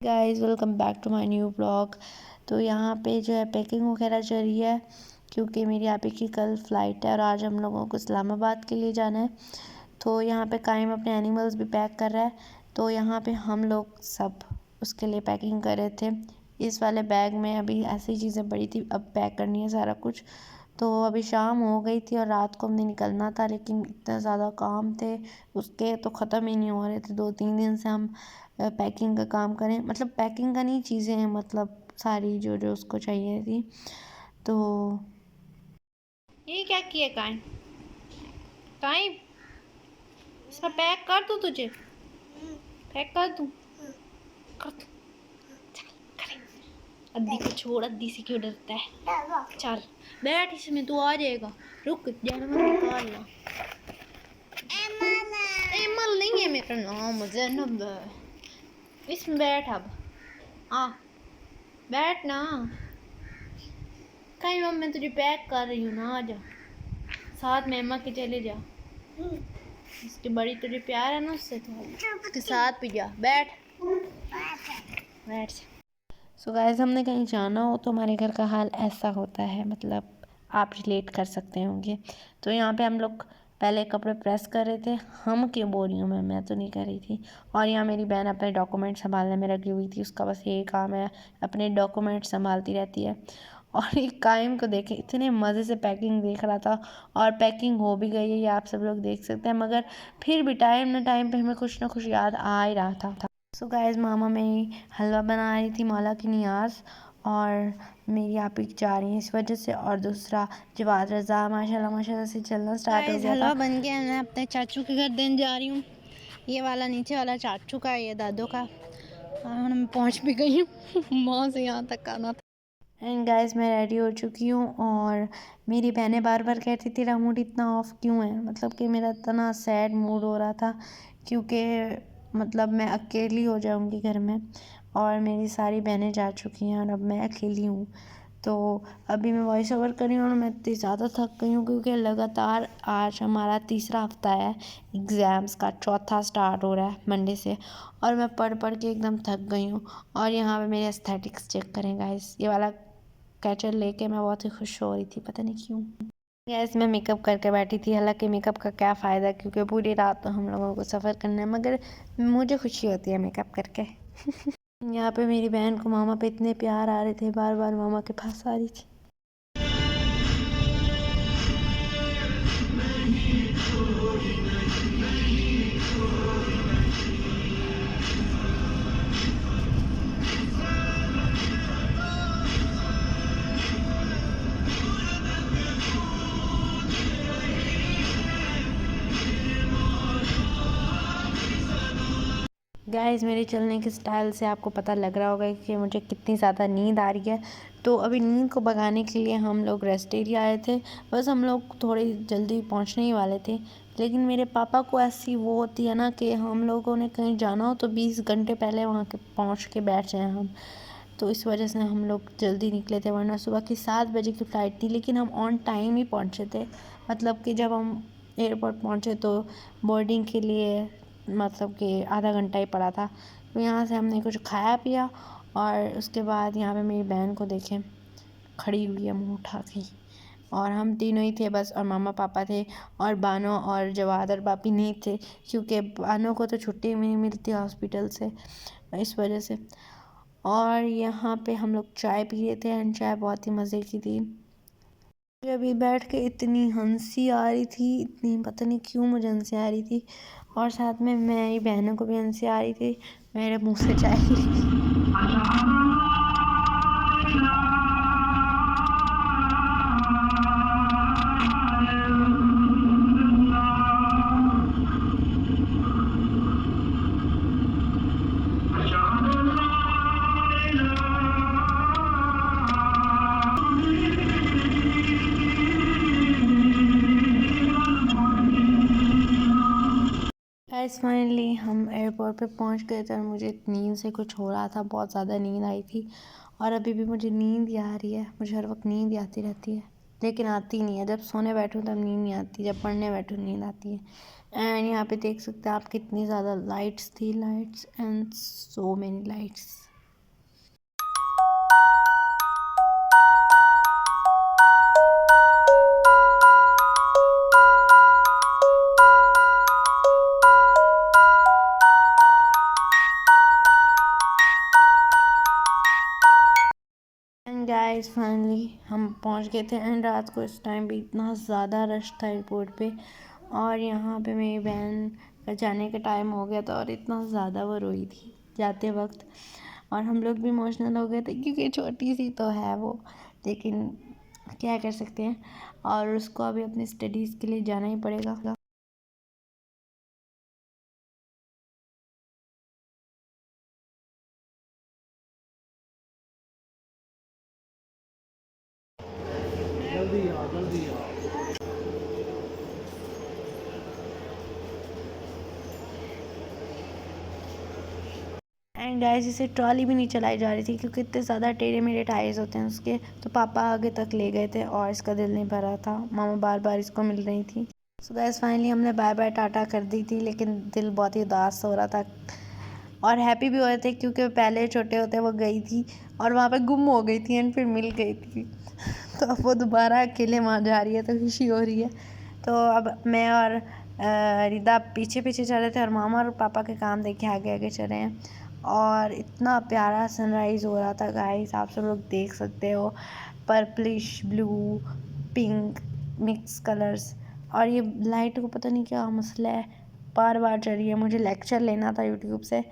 Guys welcome back to my new blog. तो यहाँ पे जो है पैकिंग वगैरह चल रही है क्योंकि मेरी आप की कल फ़्लाइट है और आज हम लोगों को इस्लामाबाद के लिए जाना है। तो यहाँ पे कायम अपने एनिमल्स भी पैक कर रहा है। तो यहाँ पे हम लोग सब उसके लिए पैकिंग कर रहे थे। इस वाले बैग में अभी ऐसी चीज़ें पड़ी थी, अब पैक करनी है सारा कुछ। तो अभी शाम हो गई थी और रात को हमने निकलना था, लेकिन इतना ज़्यादा काम थे उसके तो ख़त्म ही नहीं हो रहे थे। 2-3 दिन से हम पैकिंग का काम करें, मतलब पैकिंग का नहीं, चीज़ें हैं मतलब सारी जो जो उसको चाहिए थी। तो ये क्या किया काई काई इसमें पैक कर दूँ तुझे, पैक कर दूँ, कर दूँ। चल करें। अद्दी को छोड़, अद्दी से क्यों डरता है। चल बैठ इसमें, तू आ जाएगा। रुक जाना मत निकालना। एमल नहीं है मेरा नाम, ज़ैनब है। इसमें बैठ अब, आ बैठ ना। कहीं मम्मी, मैं तुझे पैक कर रही हूँ ना, आ जा साथ में अम्मा के चले जा। इसकी बड़ी तुझे प्यार है ना उससे, तो उसके साथ भी जा। बैठ बैठ। सो गाइस, हमने कहीं जाना हो तो हमारे घर का हाल ऐसा होता है, मतलब आप रिलेट कर सकते होंगे। तो यहाँ पे हम लोग पहले कपड़े प्रेस कर रहे थे। हम क्यों बोल रही हूँ, मैं तो नहीं कर रही थी। और यहाँ मेरी बहन अपने डॉक्यूमेंट संभालने में लगी हुई थी, उसका बस यही काम है, अपने डॉक्यूमेंट संभालती रहती है। और एक कायम को देखे इतने मज़े से पैकिंग देख रहा था, और पैकिंग हो भी गई है, ये आप सब लोग देख सकते हैं। मगर फिर भी टाइम ना टाइम पे हमें कुछ ना कुछ याद आ ही रहा था। सो गाइस, मामा मेरी हलवा बना रही थी मौला की नियाज़, और मेरी आप ही जा रही है इस वजह से। और दूसरा जवाद रज़ा माशाल्लाह माशाल्लाह से चलना स्टार्ट हो गया था। हलवा बन गया, मैं अपने चाचू के घर देने जा रही हूँ। ये वाला नीचे वाला चाचू का है, ये दादू का। और मैं पहुँच भी गई हूँ। वहाँ से यहाँ तक आना था। एंड गाइस, मैं रेडी हो चुकी हूँ, और मेरी बहनें बार बार कहती थी तेरा मूड इतना ऑफ क्यों है, मतलब कि मेरा इतना सैड मूड हो रहा था क्योंकि मतलब मैं अकेली हो जाऊँगी घर में, और मेरी सारी बहनें जा चुकी हैं और अब मैं अकेली हूँ। तो अभी मैं वॉइस ओवर कर रही हूँ और मैं इतनी ज़्यादा थक गई हूँ क्योंकि लगातार आज हमारा तीसरा हफ्ता है एग्ज़ाम्स का, चौथा स्टार्ट हो रहा है मंडे से, और मैं पढ़ पढ़ के एकदम थक गई हूँ। और यहाँ पे मेरे एस्थेटिक्स चेक करें गाइस, ये वाला कैचर लेके मैं बहुत ही खुश हो रही थी, पता नहीं क्यों। गैस मैं मेकअप करके बैठी थी, हालांकि मेकअप का क्या फ़ायदा क्योंकि पूरी रात तो हम लोगों को सफ़र करना है, मगर मुझे खुशी होती है मेकअप करके। यहाँ पे मेरी बहन को मामा पे इतने प्यार आ रहे थे, बार बार मामा के पास आ रही थी। गाइस, मेरे चलने के स्टाइल से आपको पता लग रहा होगा कि मुझे कितनी ज़्यादा नींद आ रही है। तो अभी नींद को भगाने के लिए हम लोग रेस्ट एरिया आए थे। बस हम लोग थोड़ी जल्दी पहुंचने ही वाले थे, लेकिन मेरे पापा को ऐसी वो होती है ना कि हम लोगों ने कहीं जाना हो तो 20 घंटे पहले वहाँ के पहुँच के बैठ जाएँ हम। तो इस वजह से हम लोग जल्दी निकले थे, वरना सुबह की 7 बजे की फ़्लाइट थी, लेकिन हम ऑन टाइम ही पहुँचे थे। मतलब कि जब हम एयरपोर्ट पहुँचे तो बोर्डिंग के लिए मतलब कि आधा घंटा ही पड़ा था। तो यहाँ से हमने कुछ खाया पिया, और उसके बाद यहाँ पे मेरी बहन को देखें खड़ी हुई है मुँह उठा के, और हम तीनों ही थे बस, और मामा पापा थे, और बानो और जवाद और बापी नहीं थे क्योंकि बानो को तो छुट्टी भी नहीं मिलती हॉस्पिटल से, इस वजह से। और यहाँ पे हम लोग चाय पी रहे थे, एंड चाय बहुत ही मज़े की थी। मुझे अभी बैठ के इतनी हंसी आ रही थी, इतनी पता नहीं क्यों मुझे हंसी आ रही थी, और साथ में मेरी बहनों को भी हंसी आ रही थी। मेरे मुंह से चाय गिर गई। गाइस, फाइनली हम एयरपोर्ट पे पहुंच गए थे, और मुझे नींद से कुछ हो रहा था, बहुत ज़्यादा नींद आई थी, और अभी भी मुझे नींद ही आ रही है। मुझे हर वक्त नींद ही आती रहती है, लेकिन आती नहीं है। जब सोने बैठूँ तब नींद नहीं आती, जब पढ़ने बैठूँ नींद आती है। एंड यहाँ पे देख सकते हैं आप कितनी ज़्यादा लाइट्स थी, lights and so many lights. Guys finally हम पहुंच गए थे एंड रात को इस टाइम भी इतना ज़्यादा रश था एयरपोर्ट पे। और यहाँ पे मेरी बहन का जाने का टाइम हो गया था और इतना ज़्यादा वो रोई थी जाते वक्त। और हम लोग भी इमोशनल हो गए थे क्योंकि छोटी सी तो है वो, लेकिन क्या कर सकते हैं। और उसको अभी अपनी स्टडीज़ के लिए जाना ही पड़ेगा। एंड गाइस इसे ट्रॉली भी नहीं चलाई जा रही थी क्योंकि इतने ज़्यादा टेढ़े मेढ़े टायर्स होते हैं उसके, तो पापा आगे तक ले गए थे और इसका दिल नहीं भरा था। मामा बार बार इसको मिल रही थी। सो गाइस फाइनली हमने बाय बाय टाटा कर दी थी, लेकिन दिल बहुत ही उदास हो रहा था और हैप्पी भी हो रहे थे क्योंकि पहले छोटे होते वो गई थी और वहाँ पे गुम हो गई थी एंड फिर मिल गई थी। तो अब वो दोबारा अकेले वहाँ जा रही है तो खुशी हो रही है। तो अब मैं और रिदा पीछे पीछे चल रहे थे और मामा और पापा के काम देखे आगे आगे चल रहे हैं। और इतना प्यारा सनराइज़ हो रहा था गाइस, आप सब लोग देख सकते हो, purplish blue pink mix colours. और ये लाइट को पता नहीं क्या मसला है, बार बार चल रही है। मुझे लेक्चर लेना था यूट्यूब से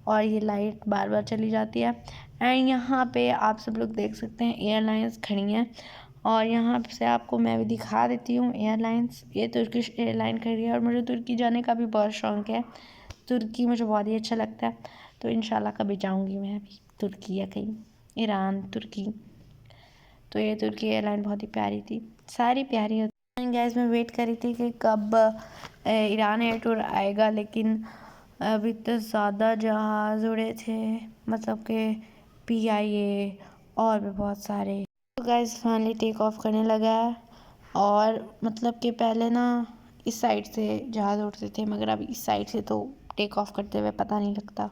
और ये लाइट बार बार चली जाती है। एंड यहाँ पे आप सब लोग देख सकते हैं एयरलाइंस खड़ी हैं और यहाँ से आपको मैं भी दिखा देती हूँ एयरलाइंस। ये तुर्किश एयरलाइन खड़ी है और मुझे तुर्की जाने का भी बहुत शौक़ है। तुर्की मुझे बहुत ही अच्छा लगता है, तो इंशाल्लाह कभी जाऊँगी मैं भी तुर्की या कहीं ईरान तुर्की। तो ये तुर्की एयरलाइन बहुत ही प्यारी थी, सारी प्यारी होती। गैस मैं वेट कर रही थी कि कब ईरान एयर टूर आएगा, लेकिन अभी तो ज़्यादा जहाज़ उड़े थे, मतलब कि PIA और भी बहुत सारे। तो गैस फाइनली टेक ऑफ करने लगा है और मतलब कि पहले ना इस साइड से जहाज़ उड़ते थे मगर अब इस साइड से तो टेक ऑफ करते हुए पता नहीं लगता।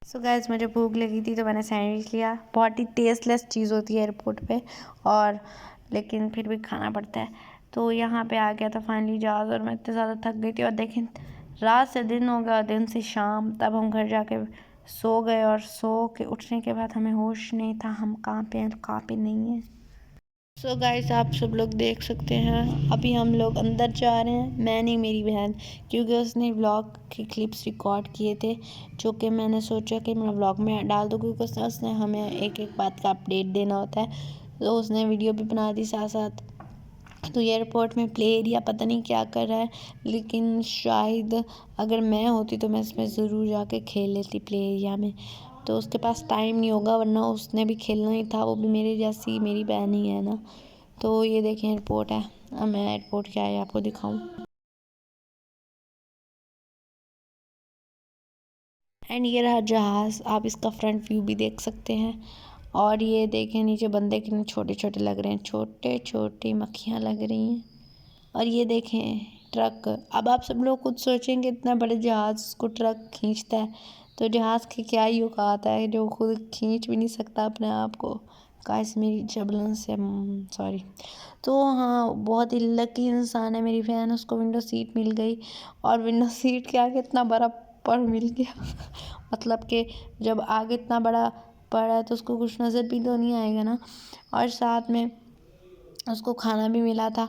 सो गाइस मुझे भूख लगी थी तो मैंने सैंडविच लिया। बहुत ही टेस्टलेस चीज़ होती है एयरपोर्ट पे, और लेकिन फिर भी खाना पड़ता है। तो यहाँ पे आ गया था फाइनली जहाज़ और मैं इतनी ज़्यादा थक गई थी। और देखें रात से दिन हो गया, दिन से शाम, तब हम घर जाके सो गए और सो के उठने के बाद हमें होश नहीं था हम कहाँ पे हैं कहाँ पे नहीं है। सो गाइस आप सब लोग देख सकते हैं अभी हम लोग अंदर जा रहे हैं, मैं नहीं मेरी बहन, क्योंकि उसने व्लॉग के क्लिप्स रिकॉर्ड किए थे जो कि मैंने सोचा कि मैं व्लॉग में डाल दूँ, क्योंकि उसने हमें एक एक बात का अपडेट देना होता है। तो उसने वीडियो भी बना दी साथ साथ। तो एयरपोर्ट में प्ले एरिया पता नहीं क्या कर रहा है, लेकिन शायद अगर मैं होती तो मैं इसमें ज़रूर जाके खेल लेती प्ले एरिया में। तो उसके पास टाइम नहीं होगा, वरना उसने भी खेलना ही था, वो भी मेरे जैसी मेरी बहन ही है ना। तो ये देखें एयरपोर्ट है, अब मैं एयरपोर्ट क्या है आपको दिखाऊं। एंड ये रहा जहाज़, आप इसका फ्रंट व्यू भी देख सकते हैं। और ये देखें नीचे बंदे कितने छोटे छोटे लग रहे हैं, छोटे छोटे मक्खियाँ लग रही हैं। और ये देखें ट्रक। अब आप सब लोग खुद सोचेंगे इतना बड़े जहाज़ को ट्रक खींचता है, तो जहाज़ की क्या ही औकात है जो खुद खींच भी नहीं सकता अपने आप को। गाइस मेरी जबलन से सॉरी। तो हाँ बहुत ही लकी इंसान है मेरी बहन, उसको विंडो सीट मिल गई। और विंडो सीट के आगे इतना बड़ा पड़ मिल गया मतलब कि जब आगे इतना बड़ा पड़ा है तो उसको कुछ नज़र भी तो नहीं आएगा ना। और साथ में उसको खाना भी मिला था,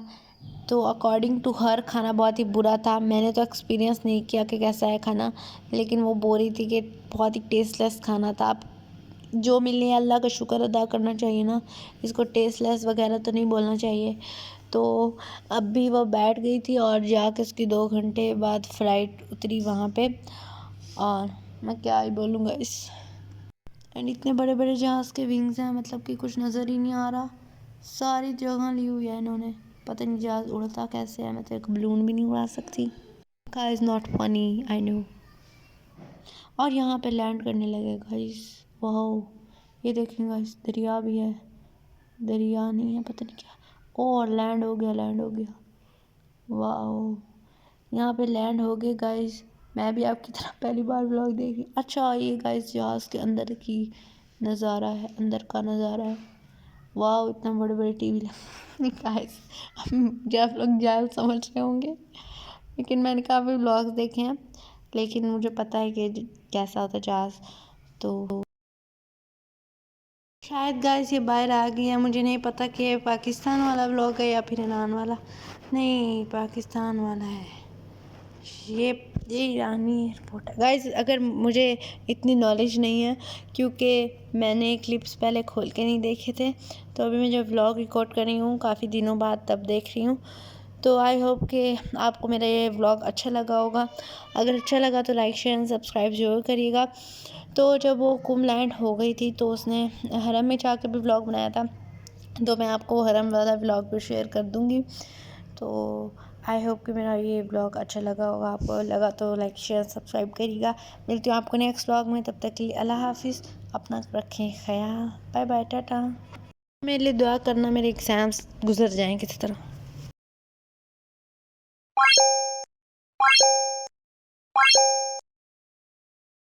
तो अकॉर्डिंग टू हर खाना बहुत ही बुरा था। मैंने तो एक्सपीरियंस नहीं किया कि कैसा है खाना, लेकिन वो बोल रही थी कि बहुत ही टेस्टलेस खाना था। अब जो मिले अल्लाह का शुक्र अदा करना चाहिए ना, इसको टेस्टलेस वगैरह तो नहीं बोलना चाहिए। तो अब भी वो बैठ गई थी और जाके उसकी 2 घंटे बाद फ़्लाइट उतरी वहाँ पे। और मैं क्या ही बोलूँगा इस। एंड इतने बड़े बड़े जहाज़ के विंग्स हैं, मतलब कि कुछ नज़र ही नहीं आ रहा, सारी जगह ली हुई है इन्होंने। पता नहीं जहाज़ उड़ता कैसे है, मैं तो एक बलून भी नहीं उड़ा सकती। Guys is not funny I know. और यहाँ पे लैंड करने लगे गाइस, वाओ ये देखें गाइस दरिया भी है, दरिया नहीं है पता नहीं क्या। और लैंड हो गया, लैंड हो गया, वाओ यहाँ पे लैंड हो गए गाइस। मैं भी आपकी तरह पहली बार व्लॉग देख रही। अच्छा ये गाइस जहाज़ के अंदर की नज़ारा है, अंदर का नज़ारा है। वाह इतना बड़े बड़े टीवी गाइस मुझे आप लोग जाल समझ रहे होंगे, लेकिन मैंने काफ़ी व्लॉग्स देखे हैं, लेकिन मुझे पता है कि कैसा होता है जहाज़। तो शायद गाइस ये बाहर आ गई है, मुझे नहीं पता कि पाकिस्तान वाला व्लॉग है या फिर ईरान वाला। नहीं पाकिस्तान वाला है ये ईरानी एयरपोर्ट है गाइस। अगर मुझे इतनी नॉलेज नहीं है क्योंकि मैंने क्लिप्स पहले खोल के नहीं देखे थे, तो अभी मैं जब व्लॉग रिकॉर्ड कर रही हूँ काफ़ी दिनों बाद तब देख रही हूँ। तो आई होप कि आपको मेरा ये व्लॉग अच्छा लगा होगा। अगर अच्छा लगा तो लाइक शेयर एंड सब्सक्राइब ज़रूर करिएगा। तो जब वो कुंभ लैंड हो गई थी तो उसने हरम में जाकर भी व्लॉग बनाया था, तो मैं आपको हरम वाला व्लॉग भी शेयर कर दूँगी। तो आई होप कि मेरा ये ब्लॉग अच्छा लगा होगा, आपको लगा तो लाइक शेयर सब्सक्राइब करिएगा। मिलती हूँ आपको नेक्स्ट व्लॉग में, तब तक के लिए अल्लाह हाफिज़, अपना रखें ख्याल, बाय बाय टाटा। मेरे लिए दुआ करना मेरे एग्ज़ाम्स गुजर जाएँ किसी तरह।